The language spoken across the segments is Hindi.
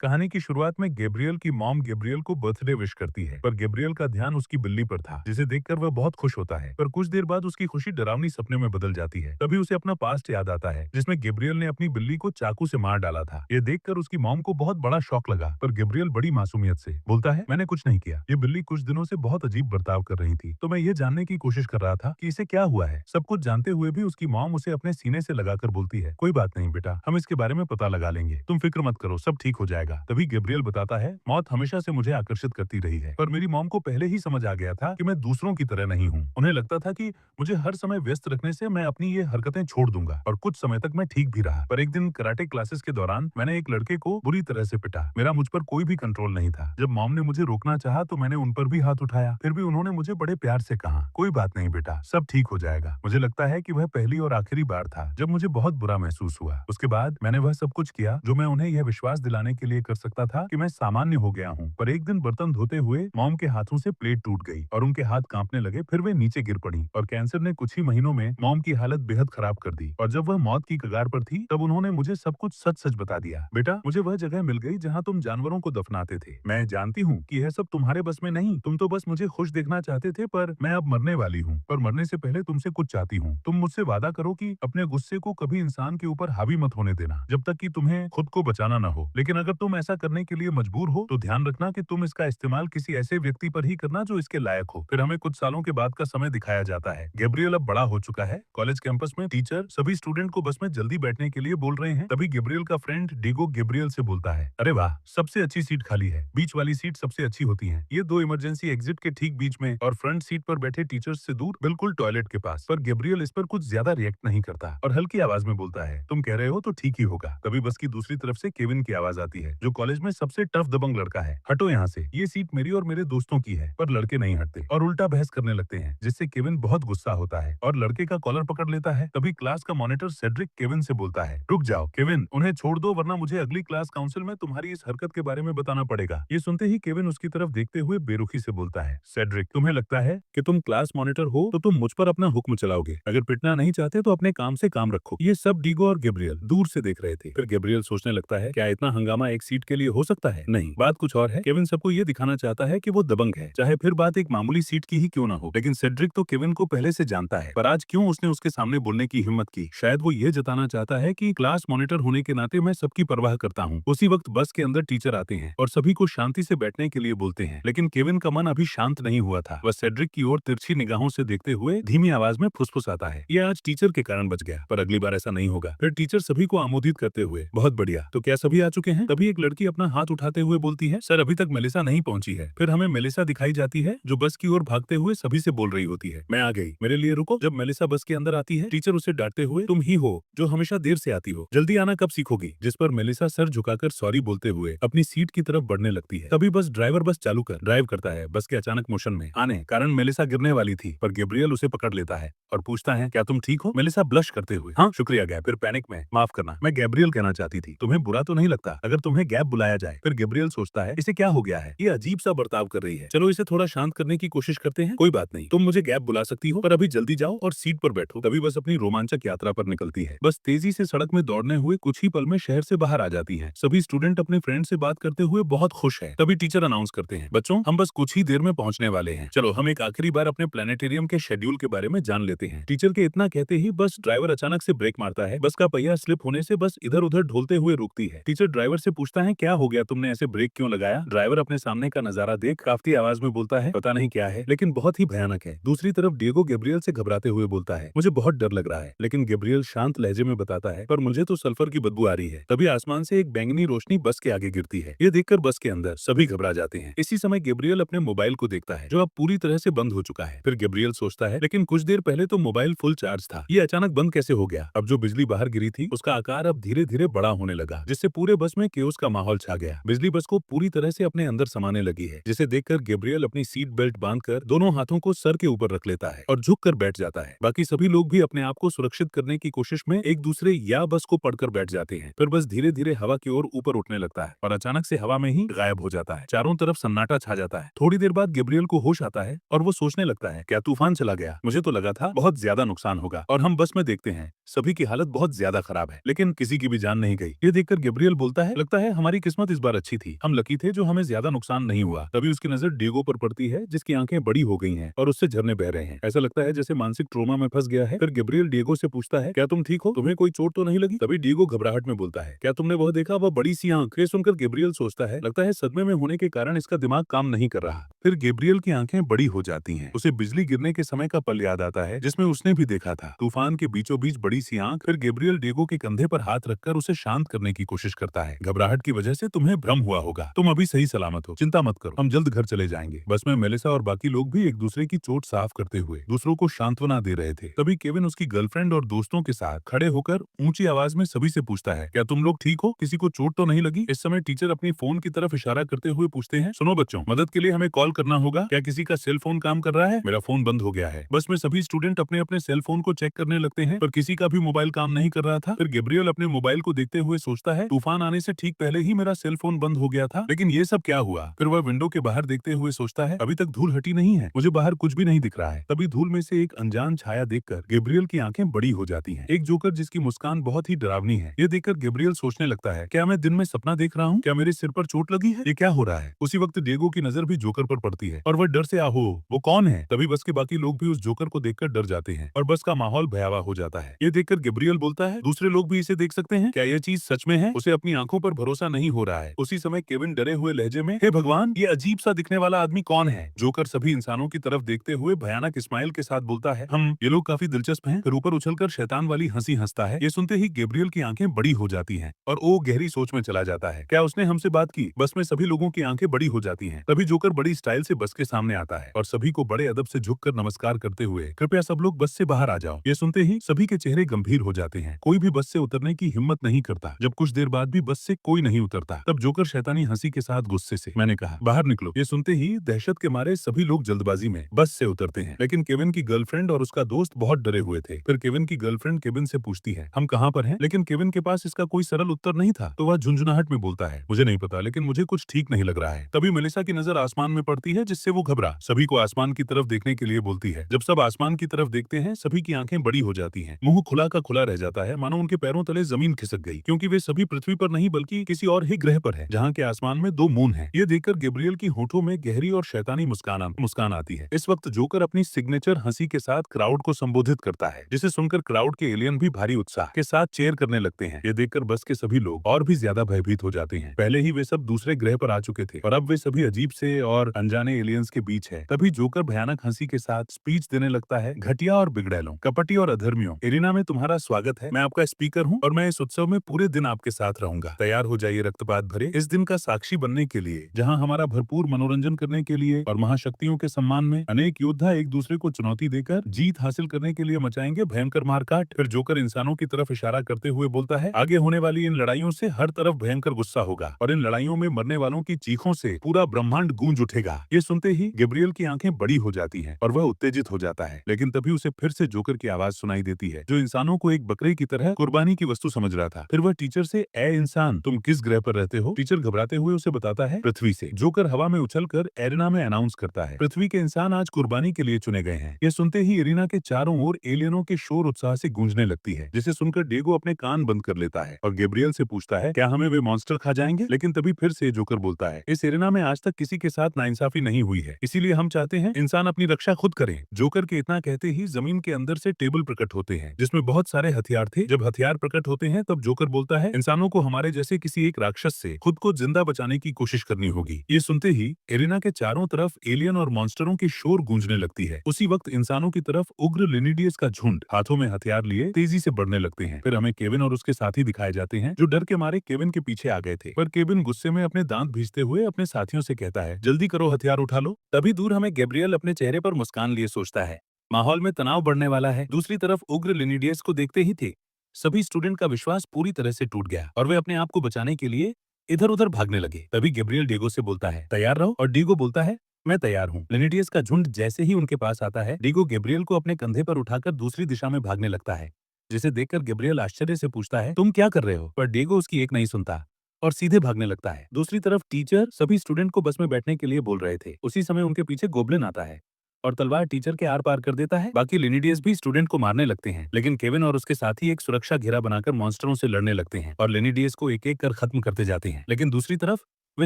कहानी की शुरुआत में गैब्रियल की मॉम गैब्रियल को बर्थडे विश करती है, पर गैब्रियल का ध्यान उसकी बिल्ली पर था, जिसे देखकर वह बहुत खुश होता है। पर कुछ देर बाद उसकी खुशी डरावनी सपने में बदल जाती है। तभी उसे अपना पास्ट याद आता है, जिसमें गैब्रियल ने अपनी बिल्ली को चाकू से मार डाला था। ये देखकर उसकी मॉम को बहुत बड़ा शॉक लगा, पर गैब्रियल बड़ी मासूमियत से बोलता है, मैंने कुछ नहीं किया। ये बिल्ली कुछ दिनों से बहुत अजीब बर्ताव कर रही थी, तो मैं ये जानने की कोशिश कर रहा था कि इसे क्या हुआ है। सब कुछ जानते हुए भी उसकी मॉम उसे अपने सीने से लगाकर बोलती है, कोई बात नहीं बेटा, हम इसके बारे में पता लगा लेंगे, तुम फिक्र मत करो, सब ठीक हो जाएगा। तभी गैब्रियल बताता है, मौत हमेशा से मुझे आकर्षित करती रही है, पर मेरी मॉम को पहले ही समझ आ गया था कि मैं दूसरों की तरह नहीं हूँ। उन्हें लगता था कि मुझे हर समय व्यस्त रखने से मैं अपनी ये हरकतें छोड़ दूंगा, और कुछ समय तक मैं ठीक भी रहा। पर एक दिन कराटे क्लासेस के दौरान मैंने एक लड़के को बुरी तरह से पिटा। मेरा मुझ पर कोई भी कंट्रोल नहीं था। जब मॉम ने मुझे रोकना चाहा तो मैंने उन पर भी हाथ उठाया। फिर भी उन्होंने मुझे बड़े प्यार से कहा, कोई बात नहीं बेटा, सब ठीक हो जाएगा। मुझे लगता है कि वह पहली और आखिरी बार था जब मुझे बहुत बुरा महसूस हुआ। उसके बाद मैंने वह सब कुछ किया जो मैं उन्हें यह विश्वास दिलाने के लिए कर सकता था कि मैं सामान्य हो गया हूँ। पर एक दिन बर्तन धोते हुए मॉम के हाथों से प्लेट टूट गई और उनके हाथ कांपने लगे। फिर वे नीचे गिर पड़ी और कैंसर ने कुछ ही महीनों में मॉम की हालत बेहद खराब कर दी। और जब वह मौत की कगार पर थी तब उन्होंने मुझे सब कुछ सच सच बता दिया। बेटा, मुझे वह जगह मिल गई जहाँ तुम जानवरों को दफनाते थे। मैं जानती हूँ कि यह सब तुम्हारे बस में नहीं, तुम तो बस मुझे खुश देखना चाहते थे, पर मैं अब मरने वाली हूँ। पर मरने से पहले तुमसे कुछ चाहती हूँ। तुम मुझसे वादा करो कि अपने गुस्से को कभी इंसान के ऊपर हावी मत होने देना, जब तक कि तुम्हें खुद को बचाना न हो। लेकिन अगर तुम ऐसा करने के लिए मजबूर हो तो ध्यान रखना कि तुम इसका इस्तेमाल किसी ऐसे व्यक्ति पर ही करना जो इसके लायक हो। फिर हमें कुछ सालों के बाद का समय दिखाया जाता है। गैब्रियल अब बड़ा हो चुका है। कॉलेज कैंपस में टीचर सभी स्टूडेंट को बस में जल्दी बैठने के लिए बोल रहे हैं। तभी गैब्रियल का फ्रेंड डिगो गैब्रियल से बोलता है, अरे वाह, सबसे अच्छी सीट खाली है। बीच वाली सीट सबसे अच्छी होती है। ये दो इमरजेंसी एग्जिट के ठीक बीच में और फ्रंट सीट पर बैठे टीचर्स से दूर, बिल्कुल टॉयलेट के पास। पर गैब्रियल इस पर कुछ ज्यादा रिएक्ट नहीं करता और हल्की आवाज में बोलता है, तुम कह रहे हो तो ठीक ही होगा। तभी बस की दूसरी तरफ से केविन की आवाज आती है, जो कॉलेज में सबसे टफ दबंग लड़का है। हटो यहाँ से, ये सीट मेरी और मेरे दोस्तों की है। पर लड़के नहीं हटते और उल्टा बहस करने लगते हैं, जिससे केविन बहुत गुस्सा होता है और लड़के का कॉलर पकड़ लेता है। तभी क्लास का मॉनिटर सेड्रिक केविन से बोलता है, रुक जाओ केविन, उन्हें छोड़ दो, वरना मुझे अगली क्लास काउंसिल में तुम्हारी इस हरकत के बारे में बताना पड़ेगा। ये सुनते ही केविन उसकी तरफ देखते हुए बेरुखी से बोलता है, सेड्रिक, तुम्हें लगता है कि तुम क्लास मॉनिटर हो तो तुम मुझ पर अपना हुक्म चलाओगे? अगर पिटना नहीं चाहते तो अपने काम से काम रखो। ये सब डीगो और गैब्रियल दूर से देख रहे थे। फिर गैब्रियल सोचने लगता है, क्या इतना हंगामा एक सीट के लिए हो सकता है? नहीं, बात कुछ और है। केविन सबको ये दिखाना चाहता है कि वो दबंग है, चाहे फिर बात एक मामूली सीट की ही क्यों ना हो। लेकिन सेड्रिक तो केविन को पहले से जानता है, पर आज क्यों उसने उसके सामने बोलने की हिम्मत की? शायद वो ये जताना चाहता है कि क्लास मॉनिटर होने के नाते मैं सबकी परवाह करता हूँ। उसी वक्त बस के अंदर टीचर आते हैं और सभी को शांति से बैठने के लिए बोलते हैं। लेकिन केविन का मन अभी शांत नहीं हुआ था। वह सेड्रिक की ओर तिरछी निगाहों से देखते हुए धीमी आवाज में फुसफुसाता है, ये आज टीचर के कारण बच गया, पर अगली बार ऐसा नहीं होगा। फिर टीचर सभी को आमोदित करते हुए, बहुत बढ़िया, तो क्या सभी आ चुके हैं? तभी एक लड़की अपना हाथ उठाते हुए बोलती है, सर अभी तक मेलिसा नहीं पहुंची है। फिर हमें मेलिसा दिखाई जाती है, जो बस की ओर भागते हुए सभी से बोल रही होती है, मैं आ गई, मेरे लिए रुको। जब मेलिसा बस के अंदर आती है, टीचर उसे डांटते हुए, तुम ही हो जो हमेशा देर से आती हो, जल्दी आना कब सीखोगी? जिस पर मेलिसा सर झुकाकर सॉरी बोलते हुए अपनी सीट की तरफ बढ़ने लगती है। तभी बस ड्राइवर बस चालू कर ड्राइव करता है। बस के अचानक मोशन में आने कारण मेलिसा गिरने वाली थी, पर गैब्रियल उसे पकड़ लेता है और पूछता है, क्या तुम ठीक हो? मेलिसा ब्लश करते हुए, हाँ शुक्रिया गैब। फिर पैनिक में, माफ करना, मैं गैब्रियल कहना चाहती थी। तुम्हें बुरा तो नहीं लगता अगर तुम्हें गैब बुलाया जाए? फिर गैब्रियल सोचता है, इसे क्या हो गया है, ये अजीब सा बर्ताव कर रही है, चलो इसे थोड़ा शांत करने की कोशिश करते हैं। कोई बात नहीं, तुम मुझे गैब बुला सकती हो, पर अभी जल्दी जाओ और सीट पर बैठो। तभी बस अपनी रोमांचक यात्रा पर निकलती है। बस तेजी से सड़क में दौड़ने हुए कुछ ही पल में शहर से बाहर आ जाती है। सभी स्टूडेंट अपने फ्रेंड से बात करते हुए बहुत खुश है। तभी टीचर अनाउंस करते हैं, बच्चों हम बस कुछ ही देर में पहुंचने वाले हैं, चलो हम एक आखिरी बार अपने प्लानिटेरियम के शेड्यूल के बारे में जान लेते हैं। टीचर के इतना कहते ही बस ड्राइवर अचानक से ब्रेक मारता है। बस का पहिया स्लिप होने से बस इधर उधर ढोलते हुए रुकती है। टीचर ड्राइवर से पूछता है, क्या हो गया, तुमने ऐसे ब्रेक क्यों लगाया? ड्राइवर अपने सामने का नजारा देख काफी आवाज में बोलता है, पता नहीं क्या है, लेकिन बहुत ही भयानक है। दूसरी तरफ डिएगो गैब्रियल से घबराते हुए बोलता है, मुझे बहुत डर लग रहा है। लेकिन गैब्रियल शांत लहजे में बताता है, पर मुझे तो सल्फर की बदबू आ रही है। तभी आसमान से एक बैंगनी रोशनी बस के आगे गिरती है। ये देखकर बस के अंदर सभी घबरा जाते हैं। इसी समय गैब्रियल अपने मोबाइल को देखता है, जो अब पूरी तरह से बंद हो चुका है। फिर गैब्रियल सोचता है, लेकिन कुछ देर पहले तो मोबाइल फुल चार्ज था, ये अचानक बंद कैसे हो गया? अब जो बिजली बाहर गिरी थी उसका आकार अब धीरे धीरे बड़ा होने लगा, जिससे पूरे बस में केओस का माहौल छा गया। बिजली बस को पूरी तरह से अपने अंदर समाने लगी है, जिसे देखकर गैब्रियल अपनी सीट बेल्ट बांधकर दोनों हाथों को सर के ऊपर रख लेता है और झुककर बैठ जाता है। बाकी सभी लोग भी अपने आप को सुरक्षित करने की कोशिश में एक दूसरे या बस को पकड़कर बैठ जाते हैं। फिर बस धीरे धीरे हवा की ओर ऊपर उठने लगता है और अचानक से हवा में ही गायब हो जाता है। चारों तरफ सन्नाटा छा जाता है। थोड़ी देर बाद गैब्रियल को होश आता है और वो सोचने लगता है, क्या तूफान चला गया? मुझे तो लगा था बहुत ज्यादा नुकसान होगा। और हम बस में देखते हैं सभी की हालत बहुत ज्यादा खराब है, लेकिन किसी की भी जान नहीं गई। ये देखकर गैब्रियल बोलता है, लगता है हमारी किस्मत इस बार अच्छी थी, हम लकी थे जो हमें ज्यादा नुकसान नहीं हुआ। तभी उसकी नजर डिएगो पर पड़ती है जिसकी आंखें बड़ी हो गई हैं और उससे झरने बह रहे हैं। ऐसा लगता है जैसे मानसिक ट्रोमा में फंस गया है। फिर गैब्रियल डिएगो से पूछता है, क्या तुम ठीक हो? तुम्हें कोई चोट तो नहीं लगी? तभी डिएगो घबराहट में बोलता है, क्या तुमने वह देखा, वह बड़ी सी आंख? ये सुनकर गैब्रियल सोचता है, लगता है सदमे में होने के कारण इसका दिमाग काम नहीं कर रहा। फिर गैब्रियल की आंखें बड़ी हो जाती हैं। उसे बिजली गिरने के समय का पल याद आता है जिसमें उसने भी देखा था, तूफान के बीचों बीच बड़ी सी आंख। फिर गैब्रियल डिएगो के कंधे पर हाथ रखकर उसे शांत करने की कोशिश करता है। घबराहट की वजह से तुम्हें भ्रम हुआ होगा, तुम अभी सही सलामत हो, चिंता मत करो, हम जल्द घर चले जाएंगे। बस में मेलिसा और बाकी लोग भी एक दूसरे की चोट साफ करते हुए दूसरों को सांत्वना दे रहे थे। तभी केविन उसकी गर्लफ्रेंड और दोस्तों के साथ खड़े होकर ऊंची आवाज में सभी से पूछता है, क्या तुम लोग ठीक हो? किसी को चोट तो नहीं लगी? इस समय टीचर अपनी फोन की तरफ इशारा करते हुए पूछते हैं, सुनो बच्चों, मदद के लिए हमें कॉल करना होगा। क्या किसी का सेल फोन काम कर रहा है? मेरा फोन बंद हो गया है। बस में सभी स्टूडेंट अपने अपने सेल फोन को चेक करने लगते हैं, पर किसी का भी मोबाइल काम नहीं कर रहा था। फिर गैब्रियल अपने मोबाइल को देखते हुए सोचता है, तूफान आने से ठीक पहले ही मेरा सेल फोन बंद हो गया था, लेकिन ये सब क्या हुआ? फिर वह विंडो के बाहर देखते हुए सोचता है, अभी तक धूल हटी नहीं है, मुझे बाहर कुछ भी नहीं दिख रहा है। तभी धूल में से एक अनजान छाया देखकर गैब्रियल की आंखें बड़ी हो जाती हैं। एक जोकर जिसकी मुस्कान बहुत ही डरावनी है। ये देखकर गैब्रियल सोचने लगता है, क्या मैं दिन में सपना देख रहा हूँ? क्या मेरे सिर पर चोट लगी है? ये क्या हो रहा है? उसी वक्त डिएगो की नजर भी जोकर पर पड़ती है और वह डर से आहो, वो कौन है? तभी बस के बाकी लोग भी उस जोकर को देखकर डर जाते हैं और बस का माहौल भयावह हो जाता है। ये देखकर गैब्रियल बोलता है, दूसरे लोग भी इसे देख सकते हैं? क्या यह चीज सच में है? उसे अपनी आंखों पर भरोसा नहीं हो रहा है। उसी समय केविन डरे हुए लहजे में, हे भगवान, ये अजीब सा दिखने वाला आदमी कौन है? जोकर सभी इंसानों की तरफ देखते हुए भयानक स्माइल के साथ बोलता है, हम ये लोग काफी दिलचस्प हैं। फिर ऊपर उछलकर शैतान वाली हंसी हंसता है। ये सुनते ही गैब्रियल की आंखें बड़ी हो जाती हैं और वो गहरी सोच में चला जाता है। क्या उसने हमसे बात की? बस में सभी लोगों की आंखें बड़ी हो जाती हैं। तभी जोकर बड़ी स्टाइल से बस के सामने आता है और सभी को बड़े अदब से झुककर नमस्कार करते हुए, कृपया सब लोग बस से बाहर आ जाओ। ये सुनते ही सभी के चेहरे गंभीर हो जाते हैं। कोई भी बस से उतरने की हिम्मत नहीं करता। जब कुछ देर बाद भी बस से कोई नहीं उतरता, तब जोकर शैतानी हंसी के साथ गुस्से से, मैंने कहा बाहर निकलो। ये सुनते ही दहशत के मारे सभी लोग जल्दबाजी में बस से उतरते हैं, लेकिन केविन की गर्लफ्रेंड और उसका दोस्त बहुत डरे हुए थे। फिर केविन की गर्लफ्रेंड केविन से पूछती है, हम कहाँ पर हैं? लेकिन केविन के पास इसका कोई सरल उत्तर नहीं था, तो वह झुंझुनाहट में बोलता है, मुझे नहीं पता, लेकिन मुझे कुछ ठीक नहीं लग रहा है। तभी मेलिसा की नजर आसमान में पड़ती है जिससे वो घबरा सभी को आसमान की तरफ देखने के लिए बोलती है। जब सब आसमान की तरफ देखते हैं, सभी की आंखें बड़ी हो जाती हैं। मुंह खुला का खुला रह जाता है, मानो उनके पैरों तले जमीन खिसक गई, क्योंकि वे सभी पृथ्वी पर नहीं बल्कि किसी और ही ग्रह पर है, जहाँ के आसमान में दो मून हैं। ये देखकर गैब्रियल की होठों में गहरी और शैतानी मुस्कान आती है। इस वक्त जोकर अपनी सिग्नेचर हंसी के साथ क्राउड को संबोधित करता है, जिसे सुनकर क्राउड के एलियन भी भारी उत्साह के साथ चेयर करने लगते हैं। ये देखकर बस के सभी लोग और भी ज्यादा भयभीत हो जाते हैं। पहले ही वे सब दूसरे ग्रह पर आ चुके थे और अब वे सभी अजीब से और अनजाने एलियंस के बीच है। तभी जोकर भयानक हंसी के साथ स्पीच देने लगता है, घटिया और बिगड़ैलों, कपटी और अधर्मियों, एरिना में तुम्हारा स्वागत है। मैं आपका स्पीकर हूँ और मैं इस उत्सव में पूरे दिन आपके साथ रहूंगा। तैयार हो जाइए रक्तपात भरे इस दिन का साक्षी बनने के लिए, जहाँ हमारा भरपूर मनोरंजन करने के लिए और महाशक्तियों के सम्मान में अनेक योद्धा एक दूसरे को चुनौती देकर जीत हासिल करने के लिए मचाएंगे भयंकर मारकाट। फिर जोकर इंसानों की तरफ इशारा करते हुए बोलता है, आगे होने वाली इन लड़ाइयों से हर तरफ भयंकर गुस्सा होगा और इन लड़ाइयों में मरने वालों की चीखों से पूरा ब्रह्मांड गूंज उठेगा। ये सुनते ही गैब्रियल की आंखें बड़ी हो जाती हैं और वह उत्तेजित हो जाता है, लेकिन तभी उसे फिर से जोकर की आवाज सुनाई देती है, जो इंसानों को एक बकरे की तरह कुर्बानी की वस्तु समझ रहा था। फिर वह टीचर से, ए इंसान, तुम किस ग्रह पर रहते हो? टीचर घबराते हुए उसे बताता है, पृथ्वी से। जोकर हवा में उछलकर एरिना में अनाउंस करता है, पृथ्वी के इंसान आज कुर्बानी के लिए चुने गए हैं। यह सुनते ही एरिना के चारों ओर एलियनों के शोर उत्साह से गूंजने लगती है, जिसे सुनकर डिएगो अपने कान बंद कर लेता है और गैब्रियल से पूछता है, क्या हमें वे मॉन्स्टर खा जाएंगे? लेकिन तभी फिर से जोकर बोलता है, इस एरिना में आज तक किसी के साथ नाइंसाफी नहीं हुई है, इसीलिए हम चाहते हैं इंसान अपनी रक्षा खुद करें। जोकर के इतना कहते ही जमीन के अंदर से टेबल प्रकट होते हैं, जिसमें बहुत सारे हथियार थे। जब हथियार प्रकट होते हैं, तब जोकर बोलता है, इंसानों को हमारे जैसे किसी एक राक्षस से खुद को जिंदा बचाने की कोशिश करनी होगी। ये सुनते ही एरिना के चारों तरफ एलियन और मॉन्स्टरों की शोर गूंजने लगती है। उसी वक्त इंसानों की तरफ उग्र लिनिडियस का झुंड हाथों में हथियार लिए तेजी से बढ़ने लगते हैं। फिर हमें केविन और उसके साथी दिखाए जाते हैं, जो डर के मारे केविन के पीछे आ गए थे। पर केविन गुस्से में अपने दांत भींचते हुए अपने साथियों से कहता है, जल्दी करो, हथियार उठा लो। तभी दूर हमें गैब्रियल अपने चेहरे पर मुस्कान लिए सोचता है, माहौल में तनाव बढ़ने वाला है। दूसरी तरफ उग्र लिनिडियस को देखते ही थे सभी स्टूडेंट का विश्वास पूरी तरह से टूट गया और वे अपने आप को बचाने के लिए इधर उधर भागने लगे। तभी गैब्रियल डिएगो से बोलता है, तैयार रहो, और डिएगो बोलता है, मैं तैयार हूँ। लिनिडियस का झुंड जैसे ही उनके पास आता है, डिएगो गैब्रियल को अपने कंधे पर उठाकर दूसरी दिशा में भागने लगता है, जिसे देखकर गैब्रियल आश्चर्य से पूछता है, तुम क्या कर रहे हो? पर डिएगो उसकी एक नहीं सुनता और सीधे भागने लगता है। दूसरी तरफ टीचर सभी स्टूडेंट को बस में बैठने के लिए बोल रहे थे। उसी समय उनके पीछे गोब्लिन आता है और तलवार टीचर के आर पार कर देता है। बाकी लिनिडियस भी स्टूडेंट को मारने लगते हैं, लेकिन केविन और उसके साथी एक सुरक्षा घेरा बनाकर मॉन्स्टरों से लड़ने लगते हैं और लिनिडियस को एक एक कर खत्म करते जाते हैं। लेकिन दूसरी तरफ वे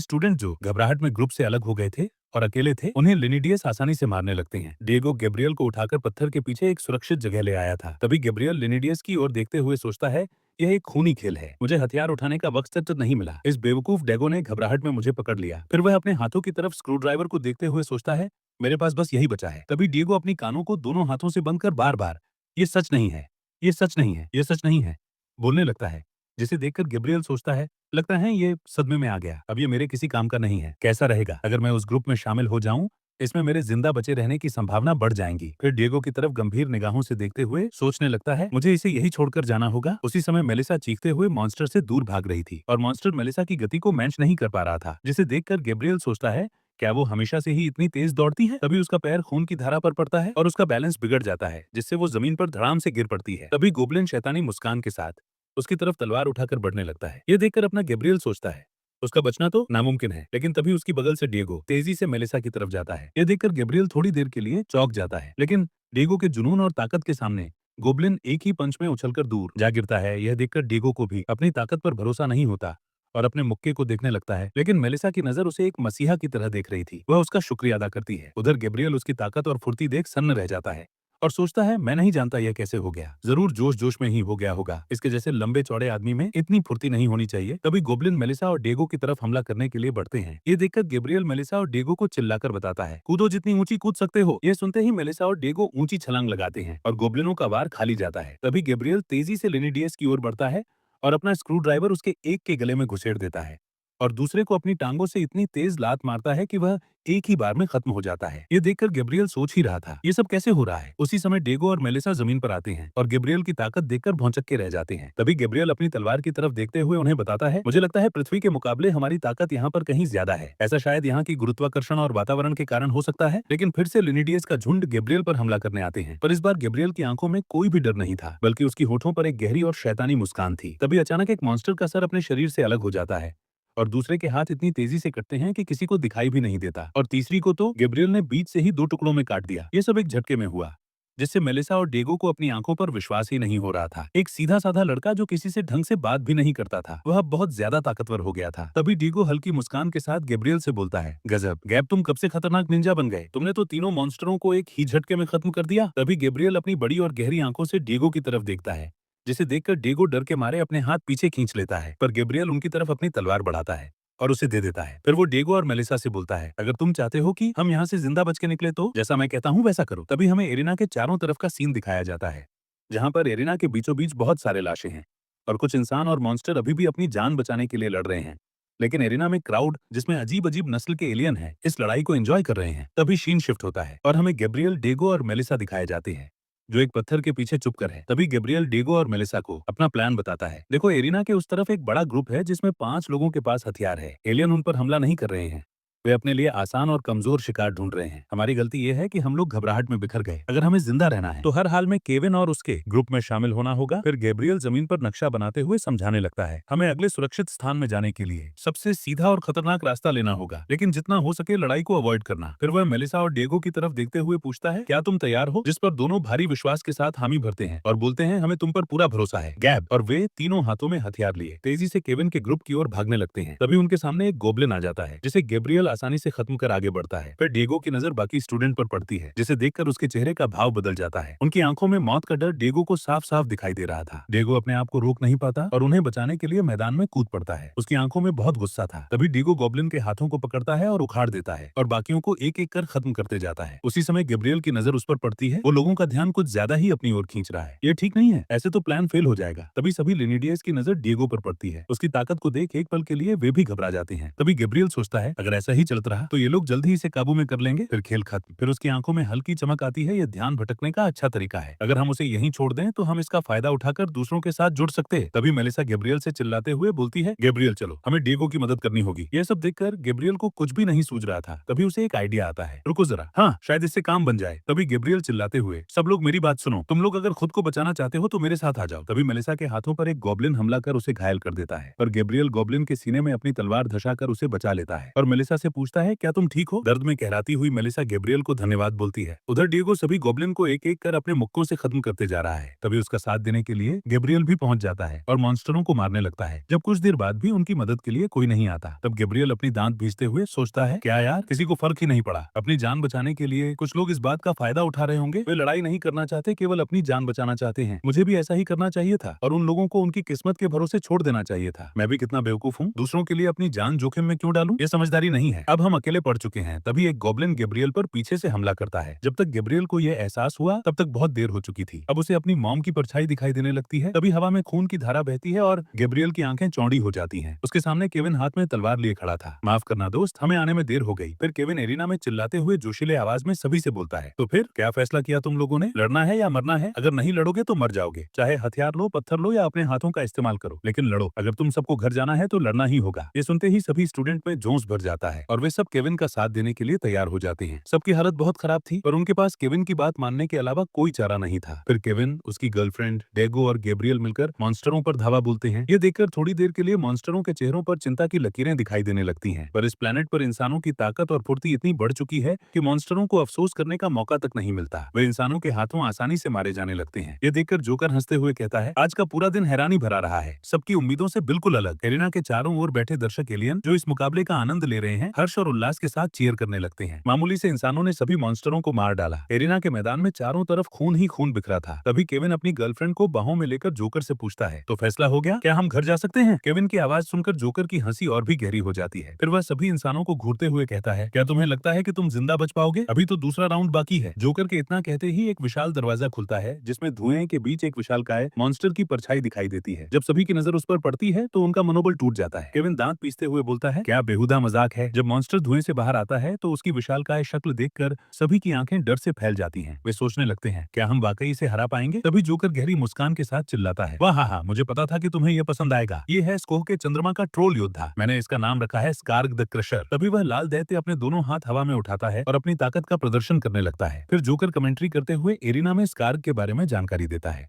स्टूडेंट जो घबराहट में ग्रुप से अलग हो गए थे और अकेले थे, उन्हें लिनिडियस आसानी से मारने लगते हैं। डिएगो गैब्रियल को उठाकर पत्थर के पीछे एक सुरक्षित जगह ले आया था। तभी गैब्रियल लिनिडियस की ओर देखते हुए सोचता है, यह एक खूनी खेल है, मुझे हथियार उठाने का वक्त तो नहीं मिला। इस बेवकूफ डेगो ने घबराहट में मुझे पकड़ लिया। फिर वह अपने हाथों की तरफ स्क्रू ड्राइवर को देखते हुए सोचता है, मेरे पास बस यही बचा है। तभी डिएगो अपनी कानों को दोनों हाथों से बंद कर बार बार ये सच नहीं है, ये सच नहीं है, ये सच नहीं है बोलने लगता है, जिसे देखकर गैब्रियल सोचता है, लगता है ये सदमे में आ गया, अब ये मेरे किसी काम का नहीं है। कैसा रहेगा अगर मैं उस ग्रुप में शामिल हो जाऊं, इसमें मेरे जिंदा बचे रहने की संभावना बढ़ जाएंगी। फिर डिएगो की तरफ गंभीर निगाहों से देखते हुए सोचने लगता है, मुझे इसे यही छोड़कर जाना होगा। उसी समय मेलिसा चीखते हुए मॉन्स्टर से दूर भाग रही थी और मॉन्स्टर मेलिसा की गति को मैच नहीं कर पा रहा था, जिसे देखकर गैब्रियल सोचता है, क्या वो हमेशा से ही इतनी तेज दौड़ती है? तभी उसका पैर खून की धारा पर पड़ता है और उसका बैलेंस बिगड़ जाता है, जिससे वो जमीन पर धड़ाम से गिर पड़ती है। तभी गोब्लिन शैतानी मुस्कान के साथ उसकी तरफ तलवार उठाकर बढ़ने लगता है। ये देखकर अपना गैब्रियल सोचता है, उसका बचना तो नामुमकिन है। लेकिन तभी उसकी बगल से डिएगो तेजी से मेलिसा की तरफ जाता है। ये देखकर गैब्रियल थोड़ी देर के लिए चौंक जाता है, लेकिन डिएगो के जुनून और ताकत के सामने गोब्लिन एक ही पंच में उछलकर दूर जा गिरता है। यह देखकर डिएगो को भी अपनी ताकत पर भरोसा नहीं होता और अपने मुक्के को देखने लगता है, लेकिन मेलिसा की नजर उसे एक मसीहा की तरह देख रही थी। वह उसका शुक्रिया अदा करती है। उधर गैब्रियल उसकी ताकत और फुर्ती देख सन्न रह जाता है और सोचता है, मैं नहीं जानता यह कैसे हो गया, जरूर जोश जोश में ही हो गया होगा। इसके जैसे लंबे चौड़े आदमी में इतनी फुर्ती नहीं होनी चाहिए। तभी गोब्लिन मेलिसा और डिएगो की तरफ हमला करने के लिए बढ़ते हैं। ये देखकर गैब्रियल मेलिसा और डिएगो को चिल्लाकर बताता है, कूदो जितनी ऊंची कूद सकते हो। ये सुनते ही मेलिसा और डिएगो ऊंची छलांग लगाते हैं और गोब्लिनों का वार खाली जाता है। तभी गैब्रियल तेजी से लिनिडियस की ओर बढ़ता है और अपना स्क्रू ड्राइवर उसके एक के गले में घुसेड़ देता है और दूसरे को अपनी टांगों से इतनी तेज लात मारता है कि वह एक ही बार में खत्म हो जाता है। ये देखकर गैब्रियल सोच ही रहा था, ये सब कैसे हो रहा है। उसी समय डिएगो और मेलिसा जमीन पर आते हैं और गैब्रियल की ताकत देखकर भौंचक के रह जाते हैं। तभी गैब्रियल अपनी तलवार की तरफ देखते हुए उन्हें बताता है, मुझे लगता है पृथ्वी के मुकाबले हमारी ताकत यहाँ पर कहीं ज्यादा है। ऐसा शायद यहाँ की गुरुत्वाकर्षण और वातावरण के कारण हो सकता है। लेकिन फिर से लिनिडियस का झुंड गैब्रियल पर हमला करने आते हैं, पर इस बार गैब्रियल की आंखों में कोई भी डर नहीं था, बल्कि उसकी होठों पर एक गहरी और शैतानी मुस्कान थी। तभी अचानक एक मॉन्स्टर का सर अपने शरीर से अलग हो जाता है और दूसरे के हाथ इतनी तेजी से कटते हैं कि किसी को दिखाई भी नहीं देता और तीसरी को तो गैब्रियल ने बीच से ही दो टुकड़ों में काट दिया। ये सब एक झटके में हुआ, जिससे मेलिसा और डिएगो को अपनी आंखों पर विश्वास ही नहीं हो रहा था। एक सीधा साधा लड़का जो किसी से ढंग से बात भी नहीं करता था, वह अब बहुत ज्यादा ताकतवर हो गया था। तभी डिएगो हल्की मुस्कान के साथ गैब्रियल से बोलता है, गजब गैब, तुम कब से खतरनाक निंजा बन गए, तुमने तो तीनों मॉन्स्टरों को एक ही झटके में खत्म कर दिया। तभी गैब्रियल अपनी बड़ी और गहरी आंखों से डिएगो की तरफ देखता है, जिसे देखकर डिएगो डर के मारे अपने हाथ पीछे खींच लेता है, पर गैब्रियल उनकी तरफ अपनी तलवार बढ़ाता है और उसे दे देता है। फिर वो डिएगो और मेलिसा से बोलता है, अगर तुम चाहते हो कि हम यहाँ से जिंदा बच के निकले तो जैसा मैं कहता हूँ वैसा करो। तभी हमें एरिना के चारों तरफ का सीन दिखाया जाता है, जहाँ पर एरिना के बीचों बीच बहुत सारे लाशें हैं और कुछ इंसान और मॉन्स्टर अभी भी अपनी जान बचाने के लिए लड़ रहे हैं। लेकिन एरिना में क्राउड, जिसमें अजीब अजीब नस्ल के एलियन है, इस लड़ाई को एंजॉय कर रहे हैं। तभी सीन शिफ्ट होता है और हमें गैब्रियल, डिएगो और मेलिसा दिखाए जाते हैं, जो एक पत्थर के पीछे चुपकर है। तभी गैब्रियल डिएगो और मेलिसा को अपना प्लान बताता है, देखो एरिना के उस तरफ एक बड़ा ग्रुप है जिसमें 5 लोगों के पास हथियार है। एलियन उन पर हमला नहीं कर रहे हैं, वे अपने लिए आसान और कमजोर शिकार ढूंढ रहे हैं। हमारी गलती यह है कि हम लोग घबराहट में बिखर गए। अगर हमें जिंदा रहना है तो हर हाल में केविन और उसके ग्रुप में शामिल होना होगा। फिर गैब्रियल जमीन पर नक्शा बनाते हुए समझाने लगता है, हमें अगले सुरक्षित स्थान में जाने के लिए सबसे सीधा और खतरनाक रास्ता लेना होगा, लेकिन जितना हो सके लड़ाई को अवॉइड करना। फिर वह मेलिसा और डिएगो की तरफ देखते हुए पूछता है, क्या तुम तैयार हो, जिस पर दोनों भारी विश्वास के साथ हामी भरते हैं और बोलते हैं, हमें तुम पर पूरा भरोसा है गैब। और वे तीनों हाथों में हथियार लिए तेजी से केविन के ग्रुप की ओर भागने लगते हैं। तभी उनके सामने एक गोब्लिन आ जाता है, जिसे गैब्रियल आसानी से खत्म कर आगे बढ़ता है। फिर डिएगो की नजर बाकी स्टूडेंट पर पड़ती है, जिसे देखकर उसके चेहरे का भाव बदल जाता है। उनकी आंखों में मौत का डर डिएगो को साफ साफ दिखाई दे रहा था। डिएगो अपने आप को रोक नहीं पाता और उन्हें बचाने के लिए मैदान में कूद पड़ता है। उसकी आंखों में बहुत गुस्सा था। तभी डिएगो गोब्लिन के हाथों को पकड़ता है और उखाड़ देता है और बाकियों को एक एक कर खत्म करते जाता है। उसी समय गैब्रियल की नजर उस पर पड़ती है, वो लोगों का ध्यान कुछ ज्यादा ही अपनी ओर खींच रहा है। ये ठीक नहीं है, ऐसे तो प्लान फेल हो जाएगा। तभी सभी लिनिडियस की नजर डिएगो पर पड़ती है। उसकी ताकत को देख एक पल के लिए वे भी घबरा जाते हैं। तभी गैब्रियल सोचता है, अगर ऐसा ही चलता रहा तो ये लोग जल्द ही इसे काबू में कर लेंगे, फिर खेल खत्म। फिर उसकी आंखों में हल्की चमक आती है, यह ध्यान भटकने का अच्छा तरीका है। अगर हम उसे यहीं छोड़ दें तो हम इसका फायदा उठाकर दूसरों के साथ जुड़ सकते हैं। तभी मेलिसा गैब्रियल से चिल्लाते हुए बोलती है, गैब्रियल चलो, हमें डिएगो की मदद करनी होगी। यह सब देखकर गैब्रियल को कुछ भी नहीं सूझ रहा था। तभी उसे एक आइडिया आता है, रुको जरा, हाँ शायद इससे काम बन जाए। तभी गैब्रियल चिल्लाते हुए, सब लोग मेरी बात सुनो, तुम लोग अगर खुद को बचाना चाहते हो तो मेरे साथ आ जाओ। तभी मेलिसा के हाथों पर एक गॉब्लिन हमला कर उसे घायल कर देता है, पर गैब्रियल गॉब्लिन के सीने में अपनी तलवार धंसाकर उसे बचा लेता है और मेलिसा से से पूछता है, क्या तुम ठीक हो? दर्द में कहराती हुई मेलिसा गैब्रियल को धन्यवाद बोलती है। उधर डिएगो सभी गॉब्लिन को एक एक कर अपने मुक्कों से खत्म करते जा रहा है। तभी उसका साथ देने के लिए गैब्रियल भी पहुंच जाता है और मॉन्स्टरों को मारने लगता है। जब कुछ देर बाद भी उनकी मदद के लिए कोई नहीं आता, तब गैब्रियल अपनी दांत भींचते हुए सोचता है, क्या यार, किसी को फर्क ही नहीं पड़ा। अपनी जान बचाने के लिए कुछ लोग इस बात का फायदा उठा रहे होंगे। वे लड़ाई नहीं करना चाहते, केवल अपनी जान बचाना चाहते हैं। मुझे भी ऐसा ही करना चाहिए था और उन लोगों को उनकी किस्मत के भरोसे छोड़ देना चाहिए था। मैं भी कितना बेवकूफ हूँ, दूसरों के लिए अपनी जान जोखिम में क्यों डालूं? ये समझदारी नहीं है। अब हम अकेले पड़ चुके हैं। तभी एक गॉब्लिन गैब्रियल पर पीछे से हमला करता है। जब तक गैब्रियल को यह एहसास हुआ तब तक बहुत देर हो चुकी थी। अब उसे अपनी मॉम की परछाई दिखाई देने लगती है। तभी हवा में खून की धारा बहती है और गैब्रियल की आंखें चौड़ी हो जाती हैं। उसके सामने केविन हाथ में तलवार लिए खड़ा था। माफ करना दोस्त, हमें आने में देर हो गई। फिर केविन एरिना में चिल्लाते हुए जोशीले आवाज में सभी से बोलता है, तो फिर क्या फैसला किया तुम लोगों ने? लड़ना है या मरना है? अगर नहीं लड़ोगे तो मर जाओगे। चाहे हथियार लो, पत्थर लो या अपने हाथों का इस्तेमाल करो, लेकिन लड़ो। अगर तुम सबको घर जाना है तो लड़ना ही होगा। ये सुनते ही सभी स्टूडेंट में जोश भर जाता है और वे सब केविन का साथ देने के लिए तैयार हो जाते हैं। सबकी हालत बहुत खराब थी, पर उनके पास केविन की बात मानने के अलावा कोई चारा नहीं था। फिर केविन, उसकी गर्लफ्रेंड डेगो और गैब्रियल मिलकर मॉन्स्टरों पर धावा बोलते हैं। ये देखकर थोड़ी देर के लिए मॉन्स्टरों के चेहरों पर चिंता की लकीरें दिखाई देने लगती हैं। पर इस प्लेनेट पर इंसानों की ताकत और फुर्ती इतनी बढ़ चुकी है कि मॉन्स्टरों को अफसोस करने का मौका तक नहीं मिलता। वे इंसानों के हाथों आसानी से मारे जाने लगते हैं। ये देखकर जोकर हंसते हुए कहता है, आज का पूरा दिन हैरानी भरा रहा है, सबकी उम्मीदों से बिल्कुल अलग। एरिना के चारों ओर बैठे दर्शक एलियन जो इस मुकाबले का आनंद ले रहे हैं, हर्ष और उल्लास के साथ चीयर करने लगते हैं। मामूली से इंसानों ने सभी मॉन्स्टरों को मार डाला। एरिना के मैदान में चारों तरफ खून ही खून बिखरा था। तभी केविन अपनी गर्लफ्रेंड को बाहों में लेकर जोकर से पूछता है, तो फैसला हो गया? क्या हम घर जा सकते हैं? केविन की आवाज सुनकर जोकर की हंसी और भी गहरी हो जाती है। फिर वह सभी इंसानों को घूरते हुए कहता है, क्या तुम्हें लगता है कि तुम जिंदा बच पाओगे? अभी तो दूसरा राउंड बाकी है। जोकर के इतना कहते ही एक विशाल दरवाजा खुलता है, जिसमें धुएं के बीच एक विशालकाय मॉन्स्टर की परछाई दिखाई देती है। जब सभी की नजर उस पर पड़ती है तो उनका मनोबल टूट जाता है। केविन दांत पीसते हुए बोलता है, क्या बेहुदा मजाक है। जब मॉन्स्टर धुएं से बाहर आता है तो उसकी विशालकाय शक्ल देखकर सभी की आंखें डर से फैल जाती हैं। वे सोचने लगते हैं, क्या हम वाकई इसे हरा पाएंगे? तभी जोकर गहरी मुस्कान के साथ चिल्लाता है, वाह हा, मुझे पता था कि तुम्हें यह पसंद आएगा। ये है स्कोह के चंद्रमा का ट्रोल योद्धा। मैंने इसका नाम रखा है स्कार्ग द क्रशर। तभी वह लाल दैत्य अपने दोनों हाथ हवा में उठाता है और अपनी ताकत का प्रदर्शन करने लगता है। फिर जोकर कमेंट्री करते हुए एरिना में स्कार्ग के बारे में जानकारी देता है।